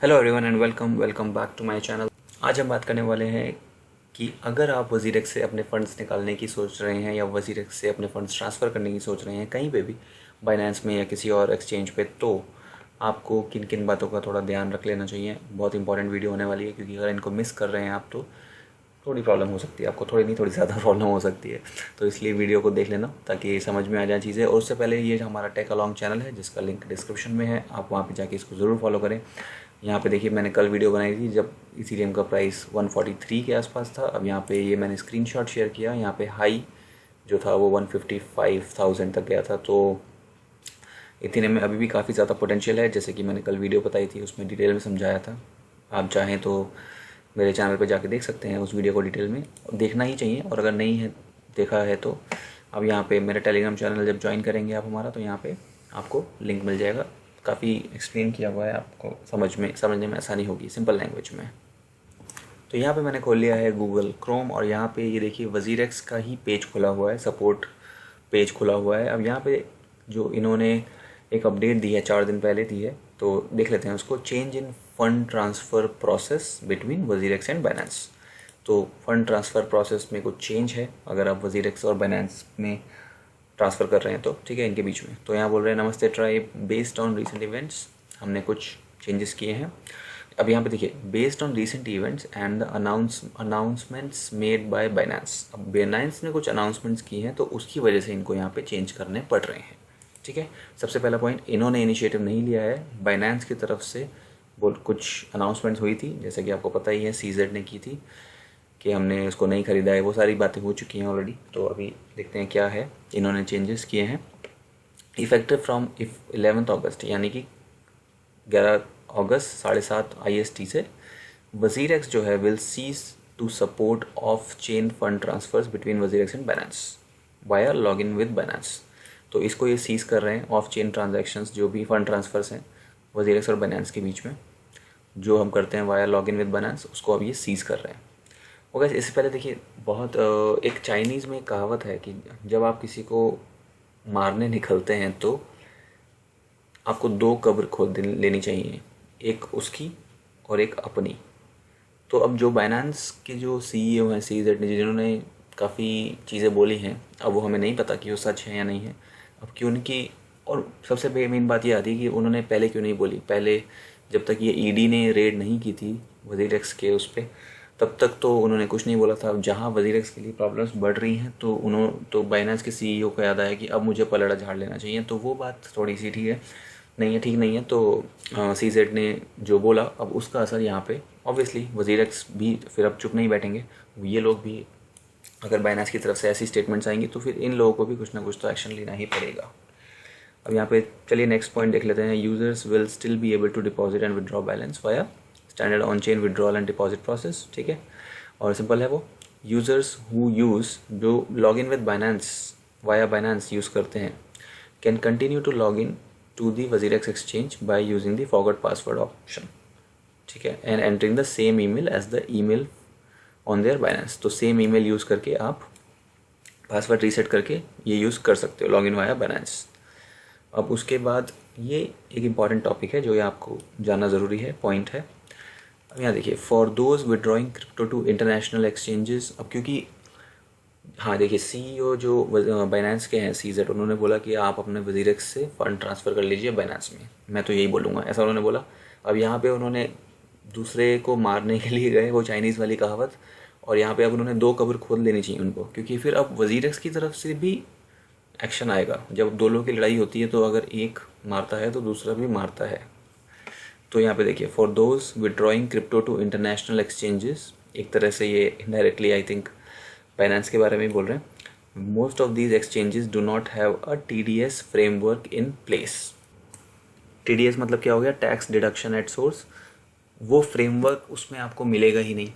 Hello everyone and welcome back to my channel. आज हम बात करने वाले हैं कि अगर आप वज़ीरेक्स से अपने फ़ंड्स निकालने की सोच रहे हैं या वज़ीरेक्स से अपने फ़ंड्स ट्रांसफ़र करने की सोच रहे हैं कहीं पे भी, बाइनेंस में या किसी और एक्सचेंज पे, तो आपको किन किन बातों का थोड़ा ध्यान रख लेना चाहिए। बहुत इंपॉर्टेंट वीडियो होने वाली है, क्योंकि अगर इनको मिस कर रहे हैं आप तो थोड़ी प्रॉब्लम हो सकती है आपको, थोड़ी नहीं थोड़ी ज़्यादा प्रॉब्लम हो सकती है। तो इसलिए वीडियो को देख लेना ताकि समझ में आ जाए चीज़ें। और उससे पहले ये हमारा टेक अलॉन्ग चैनल है जिसका लिंक डिस्क्रिप्शन में है, आप वहाँ पे जाके इसको ज़रूर फॉलो करें। यहाँ पे देखिए, मैंने कल वीडियो बनाई थी जब इथेरियम का प्राइस 143 के आसपास था। अब यहाँ पे ये मैंने स्क्रीनशॉट शेयर किया, यहाँ पे हाई जो था वो 155,000 तक गया था। तो इथेरियम में अभी भी काफ़ी ज़्यादा पोटेंशियल है, जैसे कि मैंने कल वीडियो बताई थी उसमें डिटेल में समझाया था। आप चाहें तो मेरे चैनल पे जाके देख सकते हैं उस वीडियो को, डिटेल में देखना ही चाहिए। और अगर नहीं है देखा है तो अब यहाँ पे मेरा टेलीग्राम चैनल जब ज्वाइन करेंगे आप हमारा, तो यहाँ पे आपको लिंक मिल जाएगा। काफ़ी एक्सप्लेन किया हुआ है, आपको समझने में आसानी होगी सिंपल लैंग्वेज में। तो यहाँ पे मैंने खोल लिया है गूगल क्रोम, और यहाँ पे ये देखिए वज़ीरेक्स का ही पेज खुला हुआ है, सपोर्ट पेज खुला हुआ है। अब यहाँ पे जो इन्होंने एक अपडेट दी है 4 दिन पहले दी है, तो देख लेते हैं उसको। Change in fund transfer process between WazirX and Binance. तो फंड ट्रांसफ़र प्रोसेस में कुछ चेंज है अगर आप वज़ीरेक्स और बाइनेंस में ट्रांसफ़र कर रहे हैं तो, ठीक है, इनके बीच में। तो यहाँ बोल रहे हैं, नमस्ते tribe, based on recent events हमने कुछ चेंजेस किए हैं। अब यहाँ पे देखिए, based on recent events and the announcements made by Binance. अब बाइनेंस ने कुछ अनाउंसमेंट्स की हैं तो उसकी वजह से इनको यहाँ पे चेंज करने पड़ रहे हैं, ठीक है। सबसे पहला पॉइंट, इन्होंने इनिशिएटिव नहीं लिया है, बाइनेंस की तरफ से बोल कुछ अनाउंसमेंट्स हुई थी, जैसे कि आपको पता ही है सीजेड ने की थी कि हमने उसको नहीं ख़रीदा है। वो सारी बातें हो चुकी हैं ऑलरेडी। तो अभी देखते हैं क्या है इन्होंने चेंजेस किए हैं। इफेक्टिव फ्रॉम 11 अगस्त, यानी कि 11 अगस्त 7:30 IST से वज़ीरेक्स जो है will cease to support off chain fund transfers between WazirX and Binance via log in with Binance. तो इसको ये सीज कर रहे हैं, ऑफ चेन ट्रांजैक्शंस जो भी फंड ट्रांसफर्स हैं वज़ीरेक्स और बाइनेंस के बीच में जो हम करते हैं via log in with Binance, उसको अब ये सीज कर रहे हैं। और वैसे इससे पहले देखिए, बहुत एक चाइनीज़ में कहावत है कि जब आप किसी को मारने निकलते हैं तो आपको 2 कब्र खोद लेनी चाहिए, एक उसकी और एक अपनी। तो अब जो बाइनेंस के जो CEO हैं, CZ ने, जिन्होंने काफ़ी चीज़ें बोली हैं, अब वो हमें नहीं पता कि वो सच है या नहीं है। अब क्यों उनकी, और सबसे मेन बात ये आती है कि उन्होंने पहले क्यों नहीं बोली। पहले जब तक ये ED ने रेड नहीं की थी वज़ीरेक्स के उस पर, तब तक तो उन्होंने कुछ नहीं बोला था। अब जहाँ वज़ीरेक्स के लिए प्रॉब्लम्स बढ़ रही हैं तो बाइनेंस के CEO को याद आया कि अब मुझे पलड़ा झाड़ लेना चाहिए। तो वो बात थोड़ी सी ठीक है, नहीं है, ठीक नहीं है। तो CZ ने जो बोला, अब उसका असर यहाँ पे ऑब्वियसली वज़ीरेक्स भी फिर अब चुप नहीं बैठेंगे। ये लोग भी, अगर बाइनेंस की तरफ से ऐसी स्टेटमेंट्स आएंगी तो फिर इन लोगों को भी कुछ ना कुछ तो एक्शन लेना ही पड़ेगा। अब यहाँ पे चलिए नेक्स्ट पॉइंट देख लेते हैं। Users will still be able to deposit and withdraw balance via standard on chain withdrawal and deposit process, ठीक है। और सिंपल है वो, यूजर्स हु यूज़ जो log in with Binance via Binance use करते हैं can continue to log in to the WazirX exchange by using the forgot password option, ठीक है, and entering the same email as the email on their Binance. तो same email use करके आप password reset करके ये use कर सकते हो, लॉग इन वाया बाइनेंस। अब उसके बाद ये एक इम्पॉर्टेंट टॉपिक है जो ये आपको जानना ज़रूरी है, पॉइंट है। अब यहाँ देखिए, for those withdrawing crypto to international exchanges. अब क्योंकि हाँ देखिए, CEO जो बाइनेंस के हैं CZ, उन्होंने बोला कि आप अपने वज़ीरेक्स से फ़ंड ट्रांसफ़र कर लीजिए बाइनेंस में। मैं तो यही बोलूँगा, ऐसा उन्होंने बोला। अब यहाँ पे उन्होंने दूसरे को मारने के लिए गए, वो चाइनीज़ वाली कहावत, और यहाँ पे अब उन्होंने 2 कब्र खोद लेनी चाहिए उनको, क्योंकि फिर अब वज़ीरेक्स की तरफ से भी एक्शन आएगा। जब 2 लोगों की लड़ाई होती है तो अगर एक मारता है तो दूसरा भी मारता है। तो यहाँ पे देखिए, for those withdrawing crypto to international exchanges, एक तरह से ये इनडायरेक्टली आई थिंक फाइनेंस के बारे में ही बोल रहे हैं। Most of these exchanges do not have a TDS framework in place. TDS मतलब क्या हो गया, टैक्स डिडक्शन एट सोर्स। वो फ्रेमवर्क उसमें आपको मिलेगा ही नहीं।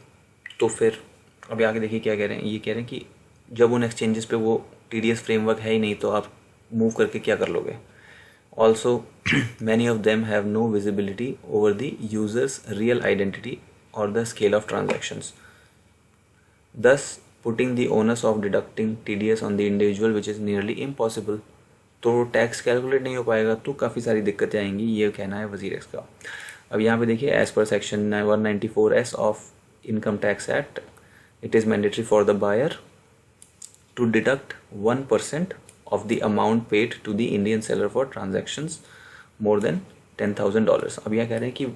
तो फिर अभी आगे देखिए क्या कह रहे हैं, ये कह रहे हैं कि जब उन एक्सचेंजेस पे वो TDS फ्रेमवर्क है ही नहीं तो आप मूव करके क्या कर लोगे। Also many of them have no visibility over the users real identity और the scale of transactions, thus putting the onus of deducting TDS on the individual which is nearly impossible। तो tax calculate नहीं हो पाएगा तो काफ़ी सारी दिक्कतें आएंगी, ये कहना है वज़ीरेक्स का। अब यहाँ पे देखिए as per section 194S of income tax act it is mandatory for the buyer to deduct 1% of the amount paid to the Indian seller for transactions more than $10,000। अब यह कह रहे हैं कि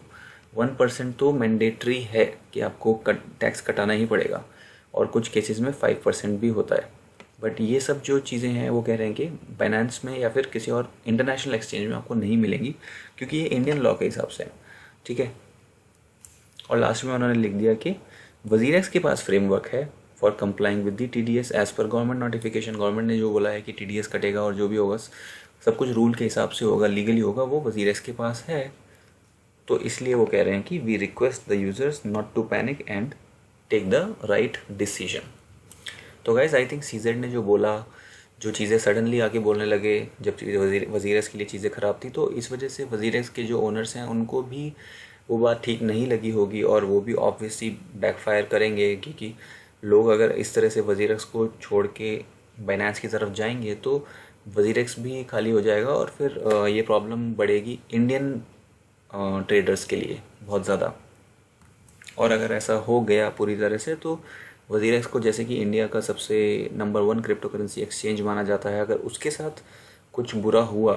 1% तो मैंडेटरी है कि आपको टैक्स कटाना ही पड़ेगा, और कुछ केसेस में 5% भी होता है। बट ये सब जो चीज़ें हैं वो कह रहे हैं कि बाइनेंस में या फिर किसी और इंटरनेशनल एक्सचेंज में आपको नहीं मिलेंगी, क्योंकि ये इंडियन लॉ के हिसाब से है, ठीक है। और लास्ट में उन्होंने लिख दिया कि वजीरेक्स के पास फ्रेमवर्क है for complying with the TDS as per government notification. Government ने जो बोला है कि TDS कटेगा और जो भी होगा सब कुछ रूल के हिसाब से होगा, लीगली होगा, वो वजीरेक्स के पास है। तो इसलिए वो कह रहे हैं कि we request the users not to panic and take the right decision. तो गाइज आई थिंक CZ ने जो बोला, जो चीज़ें सडनली आके बोलने लगे जब वजीरेक्स के लिए चीज़ें ख़राब थी, तो इस वजह से वजीरेक्स के जो ओनर्स हैं उनको भी वो बात ठीक नहीं लगी होगी, और वो भी ऑब्वियसली बैकफायर करेंगे, क्योंकि लोग अगर इस तरह से वजीरेक्स को छोड़ के बाइनेंस की तरफ जाएंगे तो वजीरेक्स भी खाली हो जाएगा, और फिर ये प्रॉब्लम बढ़ेगी इंडियन ट्रेडर्स के लिए बहुत ज़्यादा। और अगर ऐसा हो गया पूरी तरह से तो वजीरेक्स को, जैसे कि इंडिया का सबसे नंबर 1 क्रिप्टो करेंसी एक्सचेंज माना जाता है, अगर उसके साथ कुछ बुरा हुआ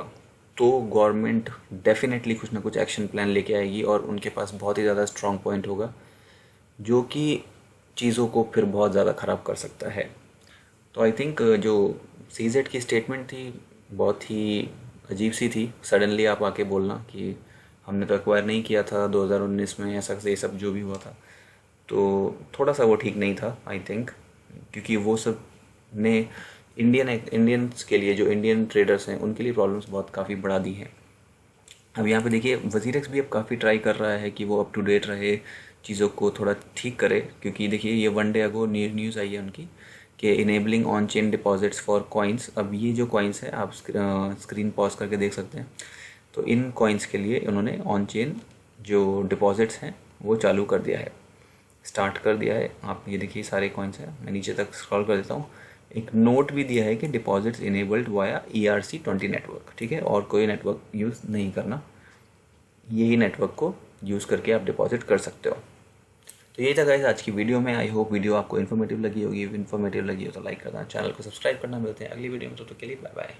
तो गवर्नमेंट डेफिनेटली कुछ ना कुछ एक्शन प्लान लेके आएगी, और उनके पास बहुत ही ज़्यादा स्ट्रॉन्ग पॉइंट होगा जो कि चीज़ों को फिर बहुत ज़्यादा ख़राब कर सकता है। तो आई थिंक जो CZ की स्टेटमेंट थी बहुत ही अजीब सी थी, सडनली आप आके बोलना कि हमने तो एक्वायर नहीं किया था 2019 में, ऐसा ये सब जो भी हुआ था, तो थोड़ा सा वो ठीक नहीं था आई थिंक, क्योंकि वो सब ने इंडियंस के लिए, जो इंडियन ट्रेडर्स हैं उनके लिए प्रॉब्लम्स बहुत काफ़ी बढ़ा दी हैं। अब यहाँ पे देखिए वजीरेक्स भी अब काफ़ी ट्राई कर रहा है कि वो अप टू डेट रहे, चीज़ों को थोड़ा ठीक करे, क्योंकि देखिए ये 1 डे अगो न्यूज़ आई है उनकी कि enabling on chain deposits for coins. अब ये जो कॉइन्स है आप स्क्रीन पॉज करके देख सकते हैं, तो इन कॉइन्स के लिए उन्होंने ऑन चेन जो डिपॉजिट्स हैं वो चालू कर दिया है, स्टार्ट कर दिया है। आप ये देखिए सारे कॉइन्स हैं, मैं नीचे तक स्क्रॉल कर देता हूँ। एक नोट भी दिया है कि deposits enabled via ERC-20 network, ठीक है, और कोई नेटवर्क यूज़ नहीं करना, यही नेटवर्क को यूज़ करके आप डिपॉजिट कर सकते हो। तो यही था गाइस आज की वीडियो में। आई होप वीडियो आपको इन्फॉर्मेटिव लगी होगी। इन्फॉर्मेटिव लगी हो तो लाइक करना, चैनल को सब्सक्राइब करना। मिलते हैं अगली वीडियो में, तो के लिए बाय बाय।